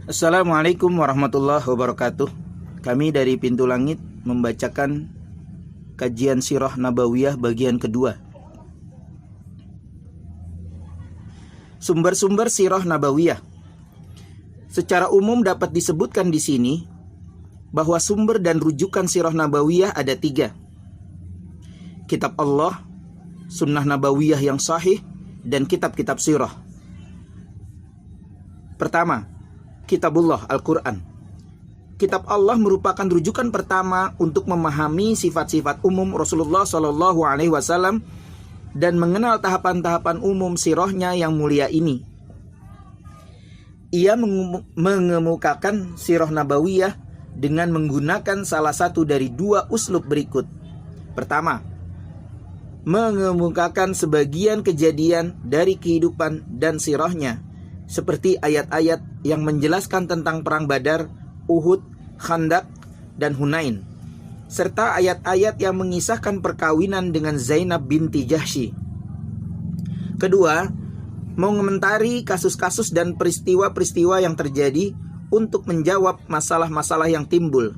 Assalamualaikum warahmatullahi wabarakatuh. Kami dari Pintu Langit membacakan kajian Sirah Nabawiyah bagian kedua. Sumber-sumber Sirah Nabawiyah. Secara umum dapat disebutkan di sini bahwa sumber dan rujukan Sirah Nabawiyah ada 3. Kitab Allah, Sunnah Nabawiyah yang sahih, dan kitab-kitab sirah. Pertama, Kitabullah, Al-Quran. Kitab Allah merupakan rujukan pertama untuk memahami sifat-sifat umum Rasulullah SAW dan mengenal tahapan-tahapan umum sirahnya yang mulia ini. Ia mengemukakan Sirah Nabawiyah dengan menggunakan salah satu dari 2 uslub berikut. Pertama, mengemukakan sebagian kejadian dari kehidupan dan sirahnya, seperti ayat-ayat yang menjelaskan tentang perang Badar, Uhud, Khandaq, dan Hunain, serta ayat-ayat yang mengisahkan perkawinan dengan Zainab binti Jahsy. Kedua, mengomentari kasus-kasus dan peristiwa-peristiwa yang terjadi untuk menjawab masalah-masalah yang timbul,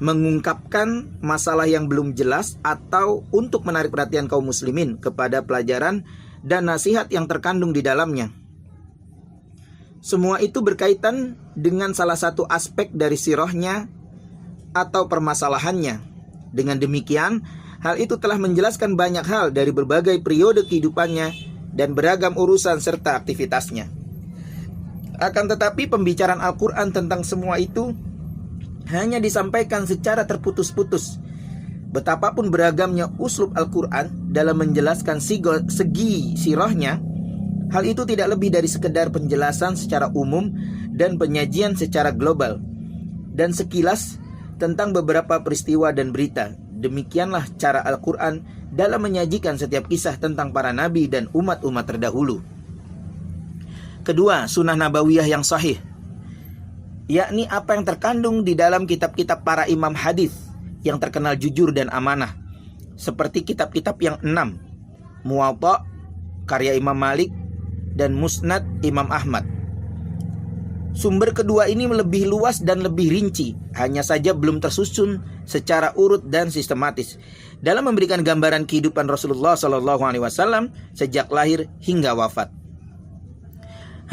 mengungkapkan masalah yang belum jelas, atau untuk menarik perhatian kaum muslimin kepada pelajaran dan nasihat yang terkandung di dalamnya. Semua itu berkaitan dengan salah satu aspek dari sirahnya atau permasalahannya. Dengan demikian, hal itu telah menjelaskan banyak hal dari berbagai periode kehidupannya dan beragam urusan serta aktivitasnya. Akan tetapi pembicaraan Al-Quran tentang semua itu hanya disampaikan secara terputus-putus. Betapapun beragamnya uslub Al-Quran dalam menjelaskan segi sirahnya, hal itu tidak lebih dari sekedar penjelasan secara umum dan penyajian secara global, dan sekilas tentang beberapa peristiwa dan berita. Demikianlah cara Al-Quran dalam menyajikan setiap kisah tentang para nabi dan umat-umat terdahulu. Kedua, Sunnah Nabawiyah yang sahih, yakni apa yang terkandung di dalam kitab-kitab para imam hadis yang terkenal jujur dan amanah, seperti kitab-kitab yang 6, Muwatta karya Imam Malik dan Musnad Imam Ahmad. Sumber kedua ini lebih luas dan lebih rinci, hanya saja belum tersusun secara urut dan sistematis dalam memberikan gambaran kehidupan Rasulullah SAW sejak lahir hingga wafat.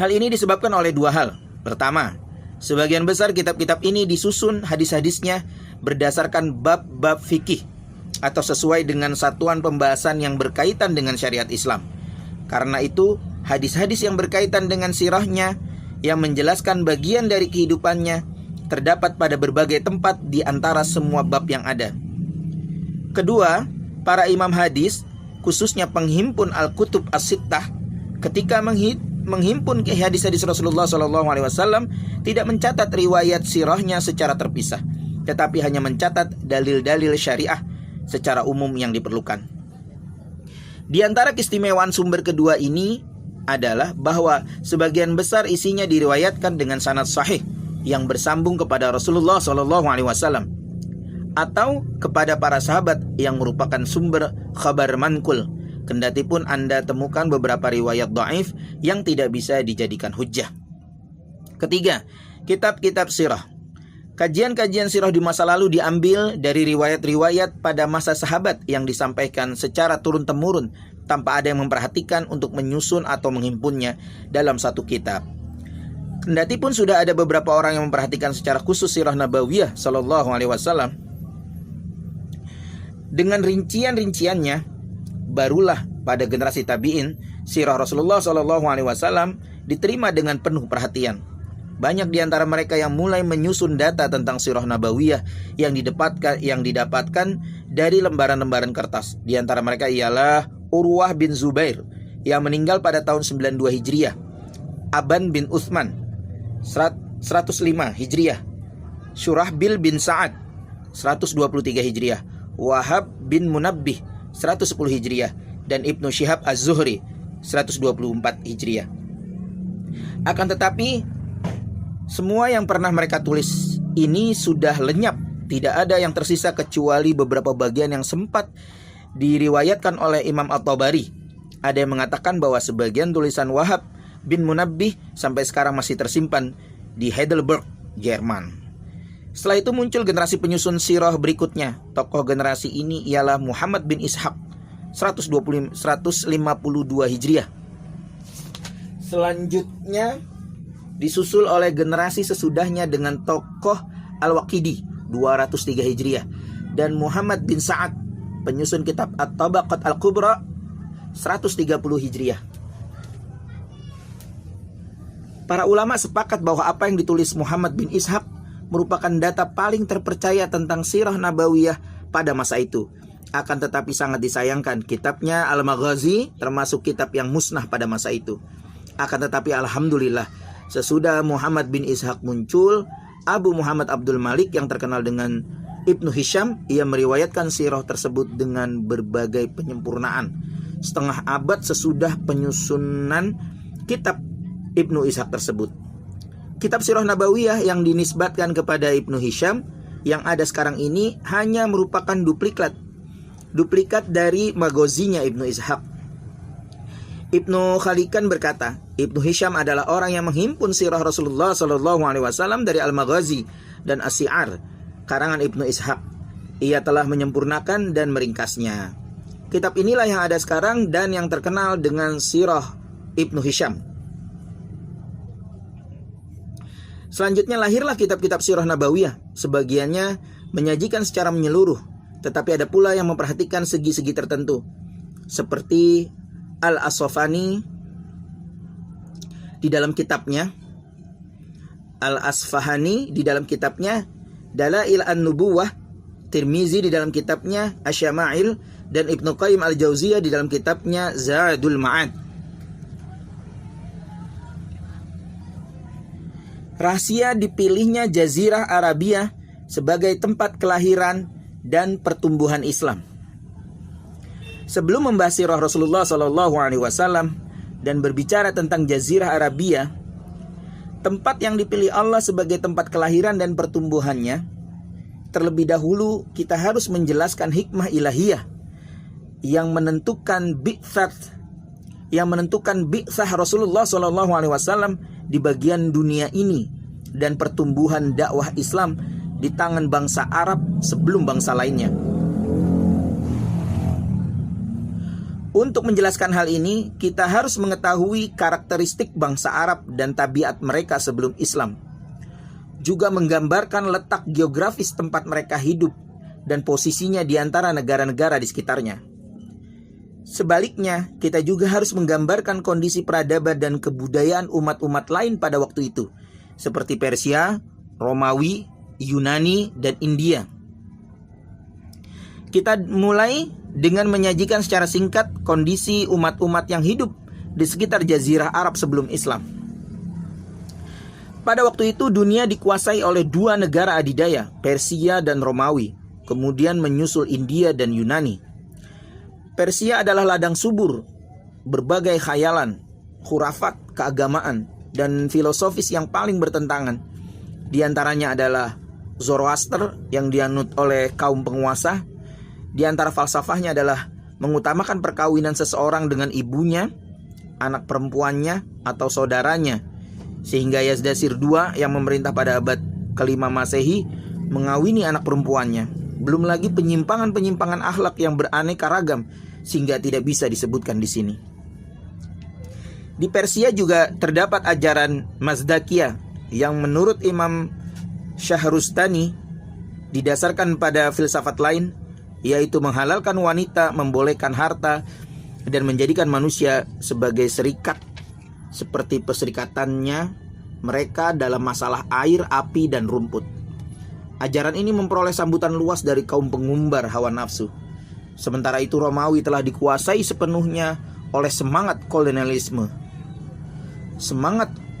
Hal ini disebabkan oleh 2 hal. Pertama, sebagian besar kitab-kitab ini disusun hadis-hadisnya berdasarkan bab-bab fikih atau sesuai dengan satuan pembahasan yang berkaitan dengan syariat Islam. Karena itu, hadis-hadis yang berkaitan dengan sirahnya yang menjelaskan bagian dari kehidupannya terdapat pada berbagai tempat di antara semua bab yang ada. Kedua, para imam hadis, khususnya penghimpun Al-Kutub As-Sittah, ketika menghimpun hadis-hadis Rasulullah SAW, tidak mencatat riwayat sirahnya secara terpisah, tetapi hanya mencatat dalil-dalil syariah secara umum yang diperlukan. Di antara keistimewaan sumber kedua ini adalah bahwa sebagian besar isinya diriwayatkan dengan sanad sahih yang bersambung kepada Rasulullah SAW atau kepada para sahabat yang merupakan sumber khabar mankul. Kendatipun Anda temukan beberapa riwayat dhaif yang tidak bisa dijadikan hujjah. Ketiga, kitab-kitab sirah. Kajian-kajian sirah di masa lalu diambil dari riwayat-riwayat pada masa sahabat yang disampaikan secara turun-temurun tanpa ada yang memperhatikan untuk menyusun atau menghimpunnya dalam satu kitab. Kendatipun sudah ada beberapa orang yang memperhatikan secara khusus Sirah Nabawiyah SAW, dengan rincian-rinciannya, barulah pada generasi tabi'in Sirah Rasulullah SAW diterima dengan penuh perhatian. Banyak di antara mereka yang mulai menyusun data tentang Sirah Nabawiyah yang didapatkan dari lembaran-lembaran kertas. Di antara mereka ialah Urwah bin Zubair yang meninggal pada tahun 92 Hijriah, Aban bin Uthman 105 Hijriah, Syurahbil bin Sa'ad 123 Hijriah, Wahab bin Munabbih 110 Hijriah, dan Ibnu Syihab Az-Zuhri 124 Hijriah. Akan tetapi semua yang pernah mereka tulis ini sudah lenyap. Tidak ada yang tersisa kecuali beberapa bagian yang sempat diriwayatkan oleh Imam At-Tabari. Ada yang mengatakan bahwa sebagian tulisan Wahab bin Munabbih sampai sekarang masih tersimpan di Heidelberg, Jerman. Setelah itu muncul generasi penyusun sirah berikutnya. Tokoh generasi ini ialah Muhammad bin Ishaq 152 Hijriah. Selanjutnya disusul oleh generasi sesudahnya dengan tokoh Al-Waqidi 203 Hijriah dan Muhammad bin Sa'ad penyusun kitab At-Tabaqat Al-Kubra 130 Hijriah. Para ulama sepakat bahwa apa yang ditulis Muhammad bin Ishaq merupakan data paling terpercaya tentang sirah nabawiyah pada masa itu. Akan tetapi sangat disayangkan, kitabnya Al-Maghazi termasuk kitab yang musnah pada masa itu. Akan tetapi alhamdulillah, sesudah Muhammad bin Ishaq muncul, Abu Muhammad Abdul Malik yang terkenal dengan Ibnu Hisham, ia meriwayatkan sirah tersebut dengan berbagai penyempurnaan. Setengah abad sesudah penyusunan kitab Ibnu Ishaq tersebut. Kitab Sirah Nabawiyah yang dinisbatkan kepada Ibnu Hisham yang ada sekarang ini hanya merupakan duplikat dari Maghazinya Ibnu Ishaq. Ibnu Khalikan berkata, Ibnu Hisham adalah orang yang menghimpun sirah Rasulullah SAW dari Al-Maghazi dan As-Si'ar, karangan Ibnu Ishaq. Ia telah menyempurnakan dan meringkasnya. Kitab inilah yang ada sekarang dan yang terkenal dengan Sirah Ibnu Hisham. Selanjutnya lahirlah kitab-kitab Sirah Nabawiyah. Sebagiannya menyajikan secara menyeluruh, tetapi ada pula yang memperhatikan segi-segi tertentu, seperti Al-Asfahani di dalam kitabnya Dalail An-Nubuwah, Tirmizi di dalam kitabnya Asy-Syama'il, dan Ibnu Qayyim Al-Jauziyah di dalam kitabnya Zadul Ma'ad. Rahasia dipilihnya Jazirah Arabia sebagai tempat kelahiran dan pertumbuhan Islam. Sebelum membahas sirah Rasulullah SAW dan berbicara tentang Jazirah Arabia, tempat yang dipilih Allah sebagai tempat kelahiran dan pertumbuhannya, terlebih dahulu kita harus menjelaskan hikmah ilahiyah yang menentukan bi'tsah Rasulullah SAW di bagian dunia ini dan pertumbuhan dakwah Islam di tangan bangsa Arab sebelum bangsa lainnya. Untuk menjelaskan hal ini, kita harus mengetahui karakteristik bangsa Arab dan tabiat mereka sebelum Islam. Juga menggambarkan letak geografis tempat mereka hidup dan posisinya di antara negara-negara di sekitarnya. Sebaliknya, kita juga harus menggambarkan kondisi peradaban dan kebudayaan umat-umat lain pada waktu itu, seperti Persia, Romawi, Yunani, dan India. Kita mulai dengan menyajikan secara singkat kondisi umat-umat yang hidup di sekitar Jazirah Arab sebelum Islam. Pada waktu itu dunia dikuasai oleh dua negara adidaya, Persia dan Romawi, kemudian menyusul India dan Yunani. Persia adalah ladang subur berbagai khayalan, khurafat, keagamaan, dan filosofis yang paling bertentangan. Di antaranya adalah Zoroaster yang dianut oleh kaum penguasa. Di antara falsafahnya adalah mengutamakan perkawinan seseorang dengan ibunya, anak perempuannya, atau saudaranya. Sehingga Yazdasir II yang memerintah pada abad ke-5 Masehi mengawini anak perempuannya. Belum lagi penyimpangan-penyimpangan akhlak yang beraneka ragam sehingga tidak bisa disebutkan di sini. Di Persia juga terdapat ajaran Mazdakiyah yang menurut Imam Syahrustani didasarkan pada filsafat lain, yaitu menghalalkan wanita, membolehkan harta, dan menjadikan manusia sebagai serikat seperti perserikatannya mereka dalam masalah air, api, dan rumput. Ajaran ini memperoleh sambutan luas dari kaum pengumbar hawa nafsu. Sementara itu Romawi telah dikuasai sepenuhnya oleh semangat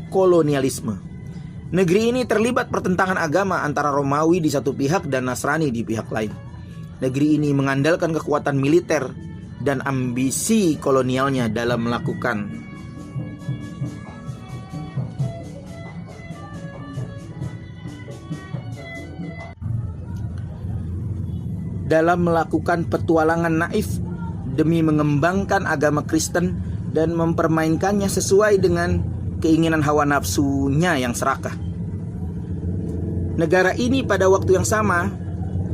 kolonialisme. Negeri ini terlibat pertentangan agama antara Romawi di satu pihak dan Nasrani di pihak lain. Negeri ini mengandalkan kekuatan militer dan ambisi kolonialnya dalam melakukan petualangan naif demi mengembangkan agama Kristen dan mempermainkannya sesuai dengan keinginan hawa nafsunya yang serakah. Negara ini pada waktu yang sama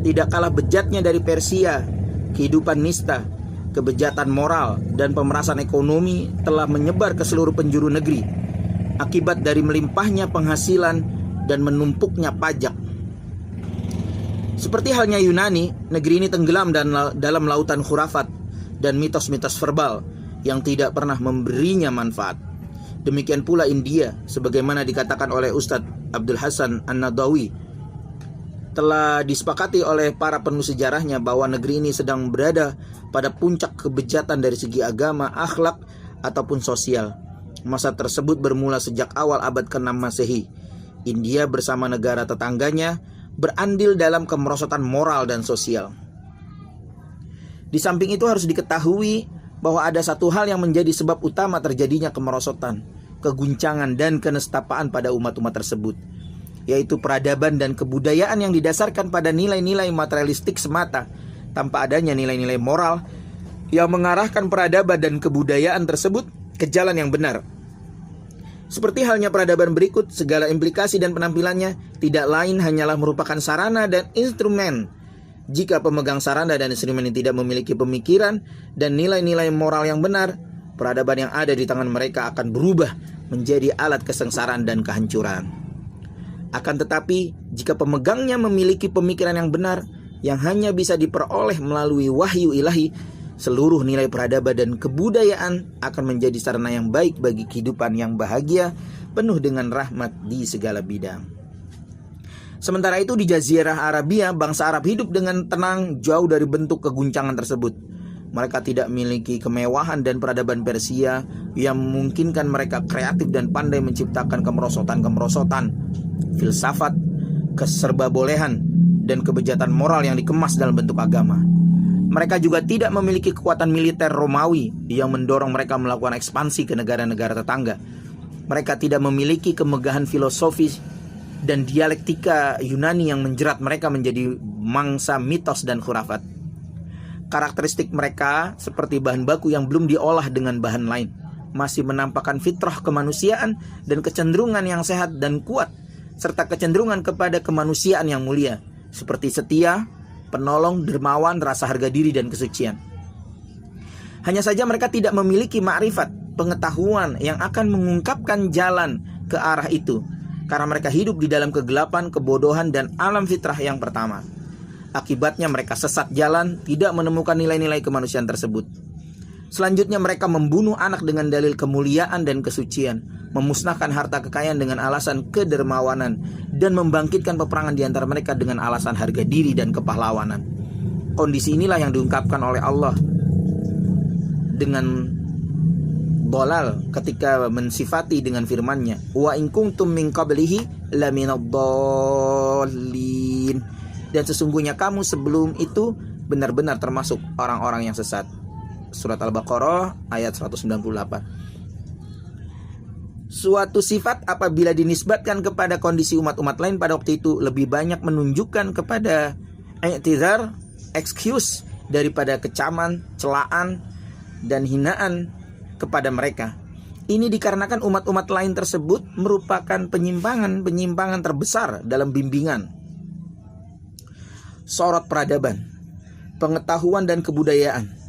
tidak kalah bejatnya dari Persia. Kehidupan nista, kebejatan moral, dan pemerasan ekonomi telah menyebar ke seluruh penjuru negeri akibat dari melimpahnya penghasilan dan menumpuknya pajak. Seperti halnya Yunani, negeri ini tenggelam dalam lautan khurafat dan mitos-mitos verbal yang tidak pernah memberinya manfaat. Demikian pula India, sebagaimana dikatakan oleh Ustadz Abdul Hasan An-Nadawi, telah disepakati oleh para penulis sejarahnya bahwa negeri ini sedang berada pada puncak kebejatan dari segi agama, akhlak, ataupun sosial. Masa tersebut bermula sejak awal abad ke-6 Masehi. India bersama negara tetangganya berandil dalam kemerosotan moral dan sosial. Di samping itu harus diketahui bahwa ada satu hal yang menjadi sebab utama terjadinya kemerosotan, keguncangan, dan kenestapaan pada umat-umat tersebut, yaitu peradaban dan kebudayaan yang didasarkan pada nilai-nilai materialistik semata, tanpa adanya nilai-nilai moral yang mengarahkan peradaban dan kebudayaan tersebut ke jalan yang benar. Seperti halnya peradaban berikut, segala implikasi dan penampilannya tidak lain hanyalah merupakan sarana dan instrumen. Jika pemegang sarana dan instrumen ini tidak memiliki pemikiran dan nilai-nilai moral yang benar, peradaban yang ada di tangan mereka akan berubah menjadi alat kesengsaraan dan kehancuran. Akan tetapi, jika pemegangnya memiliki pemikiran yang benar, yang hanya bisa diperoleh melalui wahyu ilahi, seluruh nilai peradaban dan kebudayaan akan menjadi sarana yang baik bagi kehidupan yang bahagia, penuh dengan rahmat di segala bidang. Sementara itu di Jazirah Arabia, bangsa Arab hidup dengan tenang jauh dari bentuk keguncangan tersebut. Mereka tidak memiliki kemewahan dan peradaban Persia yang memungkinkan mereka kreatif dan pandai menciptakan kemerosotan-kemerosotan, filsafat, keserbabolehan, dan kebejatan moral yang dikemas dalam bentuk agama. Mereka juga tidak memiliki kekuatan militer Romawi yang mendorong mereka melakukan ekspansi ke negara-negara tetangga. Mereka tidak memiliki kemegahan filosofis dan dialektika Yunani yang menjerat mereka menjadi mangsa mitos dan khurafat. Karakteristik mereka seperti bahan baku yang belum diolah dengan bahan lain, masih menampakkan fitrah kemanusiaan dan kecenderungan yang sehat dan kuat, serta kecenderungan kepada kemanusiaan yang mulia, seperti setia, penolong, dermawan, rasa harga diri, dan kesucian. Hanya saja mereka tidak memiliki ma'rifat, pengetahuan yang akan mengungkapkan jalan ke arah itu, karena mereka hidup di dalam kegelapan, kebodohan, dan alam fitrah yang pertama. Akibatnya mereka sesat jalan, tidak menemukan nilai-nilai kemanusiaan tersebut. Selanjutnya mereka membunuh anak dengan dalil kemuliaan dan kesucian, memusnahkan harta kekayaan dengan alasan kedermawanan, dan membangkitkan peperangan di antara mereka dengan alasan harga diri dan kepahlawanan. Kondisi inilah yang diungkapkan oleh Allah dengan dolal ketika mensifati dengan firman-Nya, wa in kuntum min qablihi laminadhdallin, dan sesungguhnya kamu sebelum itu benar-benar termasuk orang-orang yang sesat. Surat Al-Baqarah ayat 198. Suatu sifat apabila dinisbatkan kepada kondisi umat-umat lain pada waktu itu lebih banyak menunjukkan kepada i'tizar, excuse, daripada kecaman, celaan, dan hinaan kepada mereka. Ini dikarenakan umat-umat lain tersebut merupakan penyimpangan terbesar dalam bimbingan, sorot peradaban, pengetahuan, dan kebudayaan.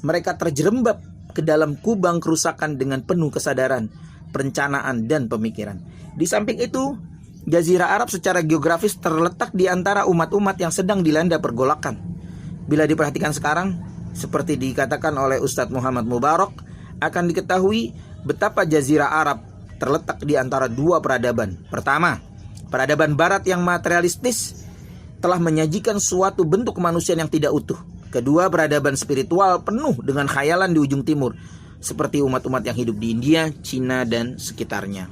Mereka terjerembab ke dalam kubang kerusakan dengan penuh kesadaran, perencanaan, dan pemikiran. Di samping itu, Jazirah Arab secara geografis terletak di antara umat-umat yang sedang dilanda pergolakan. Bila diperhatikan sekarang, seperti dikatakan oleh Ustadz Muhammad Mubarak, akan diketahui betapa Jazirah Arab terletak di antara dua peradaban. Pertama, peradaban barat yang materialistis telah menyajikan suatu bentuk kemanusiaan yang tidak utuh. Kedua, peradaban spiritual penuh dengan khayalan di ujung timur, seperti umat-umat yang hidup di India, Cina, dan sekitarnya.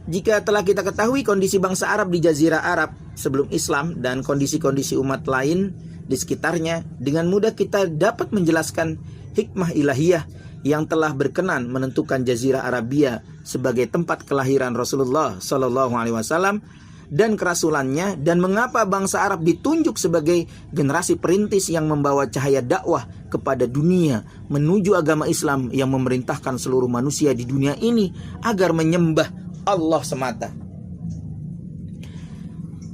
Jika telah kita ketahui kondisi bangsa Arab di Jazirah Arab sebelum Islam dan kondisi-kondisi umat lain di sekitarnya, dengan mudah kita dapat menjelaskan hikmah ilahiyah yang telah berkenan menentukan Jazirah Arabia sebagai tempat kelahiran Rasulullah SAW dan kerasulannya, dan mengapa bangsa Arab ditunjuk sebagai generasi perintis yang membawa cahaya dakwah kepada dunia menuju agama Islam yang memerintahkan seluruh manusia di dunia ini agar menyembah Allah semata.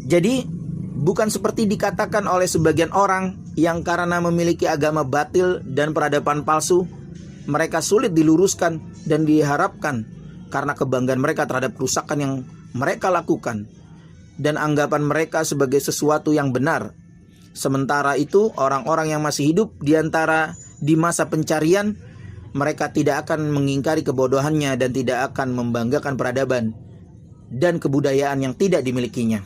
Jadi bukan seperti dikatakan oleh sebagian orang yang karena memiliki agama batil dan peradaban palsu, mereka sulit diluruskan dan diharapkan karena kebanggaan mereka terhadap kerusakan yang mereka lakukan dan anggapan mereka sebagai sesuatu yang benar. Sementara itu orang-orang yang masih hidup di masa pencarian, mereka tidak akan mengingkari kebodohannya dan tidak akan membanggakan peradaban dan kebudayaan yang tidak dimilikinya.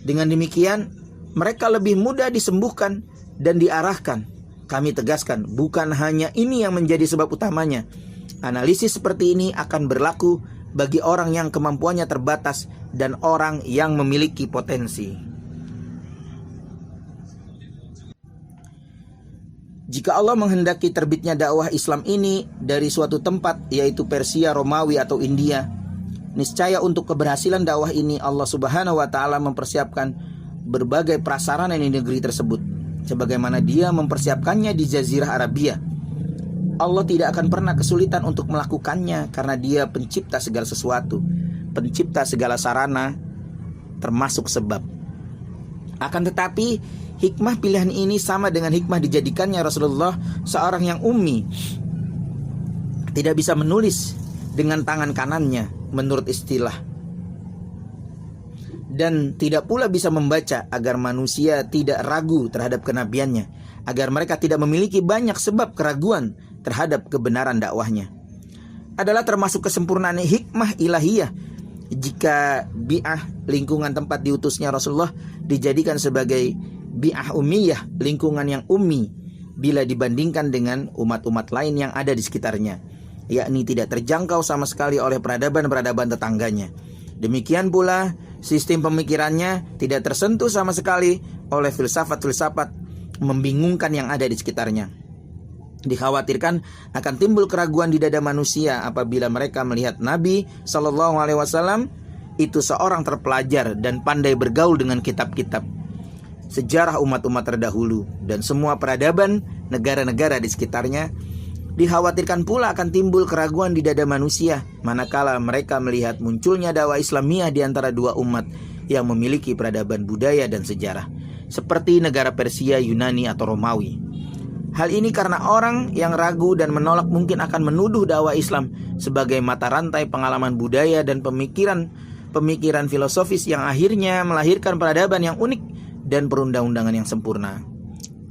Dengan demikian, mereka lebih mudah disembuhkan dan diarahkan. Kami tegaskan, bukan hanya ini yang menjadi sebab utamanya. Analisis seperti ini akan berlaku bagi orang yang kemampuannya terbatas dan orang yang memiliki potensi. Jika Allah menghendaki terbitnya dakwah Islam ini dari suatu tempat, yaitu Persia, Romawi, atau India, niscaya untuk keberhasilan dakwah ini Allah Subhanahu wa Ta'ala mempersiapkan berbagai prasarana di negeri tersebut, sebagaimana Dia mempersiapkannya di Jazirah Arabia. Allah tidak akan pernah kesulitan untuk melakukannya karena Dia pencipta segala sesuatu, pencipta segala sarana, termasuk sebab. Akan tetapi hikmah pilihan ini sama dengan hikmah dijadikannya Rasulullah seorang yang ummi, tidak bisa menulis dengan tangan kanannya menurut istilah, dan tidak pula bisa membaca, agar manusia tidak ragu terhadap kenabiannya, agar mereka tidak memiliki banyak sebab keraguan terhadap kebenaran dakwahnya. Adalah termasuk kesempurnaan hikmah ilahiyah jika bi'ah, lingkungan tempat diutusnya Rasulullah, dijadikan sebagai bi'ah ummiyah, lingkungan yang ummi bila dibandingkan dengan umat-umat lain yang ada di sekitarnya, yakni tidak terjangkau sama sekali oleh peradaban-peradaban tetangganya. Demikian pula sistem pemikirannya tidak tersentuh sama sekali oleh filsafat-filsafat membingungkan yang ada di sekitarnya. Dikhawatirkan akan timbul keraguan di dada manusia apabila mereka melihat Nabi SAW itu seorang terpelajar dan pandai bergaul dengan kitab-kitab sejarah umat-umat terdahulu dan semua peradaban negara-negara di sekitarnya. Dikhawatirkan pula akan timbul keraguan di dada manusia manakala mereka melihat munculnya dakwah Islamiyah di antara dua umat yang memiliki peradaban budaya dan sejarah, seperti negara Persia, Yunani, atau Romawi. Hal ini karena orang yang ragu dan menolak mungkin akan menuduh dakwah Islam sebagai mata rantai pengalaman budaya dan pemikiran filosofis yang akhirnya melahirkan peradaban yang unik dan perundang-undangan yang sempurna.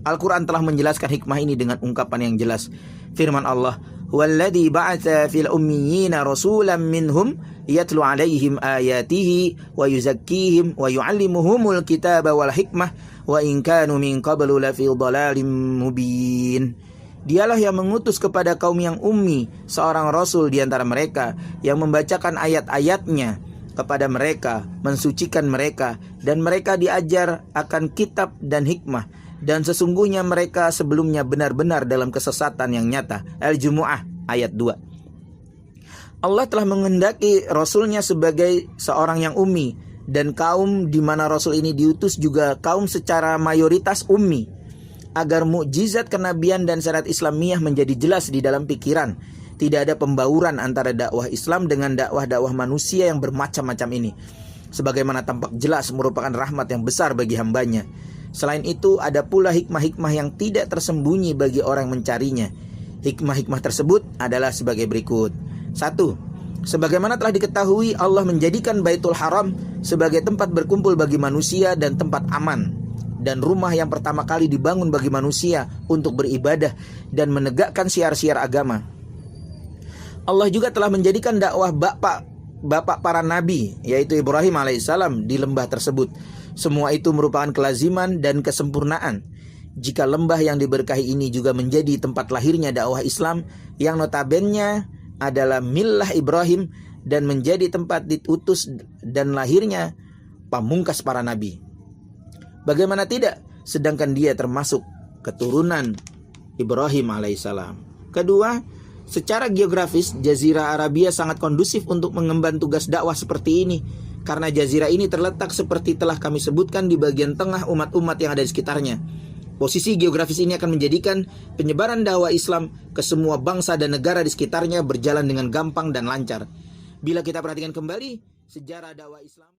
Al-Quran telah menjelaskan hikmah ini dengan ungkapan yang jelas. Firman Allah, "Walladzi ba'atsa fil ummiyina rasulan minhum yatlu 'alaihim ayatihi wa yuzakkihim wa yu'allimuhumul kitaba wal hikmah wa in kanu min qablu lafi dhalalin mubin." Dialah yang mengutus kepada kaum yang ummi seorang rasul di antara mereka yang membacakan ayat-ayatnya kepada mereka, mensucikan mereka, dan mereka diajar akan kitab dan hikmah, dan sesungguhnya mereka sebelumnya benar-benar dalam kesesatan yang nyata. Al-Jumu'ah ayat 2. Allah telah menghendaki Rasulnya sebagai seorang yang ummi, dan kaum di mana Rasul ini diutus juga kaum secara mayoritas ummi, agar mukjizat kenabian dan syariat Islamiyah menjadi jelas di dalam pikiran. Tidak ada pembauran antara dakwah Islam dengan dakwah-dakwah manusia yang bermacam-macam ini, sebagaimana tampak jelas merupakan rahmat yang besar bagi hambanya. Selain itu ada pula hikmah-hikmah yang tidak tersembunyi bagi orang yang mencarinya. Hikmah-hikmah tersebut adalah sebagai berikut. 1. Sebagaimana telah diketahui, Allah menjadikan Baitul Haram sebagai tempat berkumpul bagi manusia dan tempat aman, dan rumah yang pertama kali dibangun bagi manusia untuk beribadah dan menegakkan syiar-syiar agama. Allah juga telah menjadikan dakwah bapak para nabi, yaitu Ibrahim alaihissalam, di lembah tersebut. Semua itu merupakan kelaziman dan kesempurnaan. Jika lembah yang diberkahi ini juga menjadi tempat lahirnya dakwah Islam yang notabene adalah millah Ibrahim dan menjadi tempat diutus dan lahirnya pamungkas para nabi, bagaimana tidak, sedangkan dia termasuk keturunan Ibrahim alaihissalam. Kedua, secara geografis Jazirah Arabia sangat kondusif untuk mengemban tugas dakwah seperti ini, karena jazirah ini terletak seperti telah kami sebutkan di bagian tengah umat-umat yang ada di sekitarnya. Posisi geografis ini akan menjadikan penyebaran dakwah Islam ke semua bangsa dan negara di sekitarnya berjalan dengan gampang dan lancar. Bila kita perhatikan kembali sejarah dakwah Islam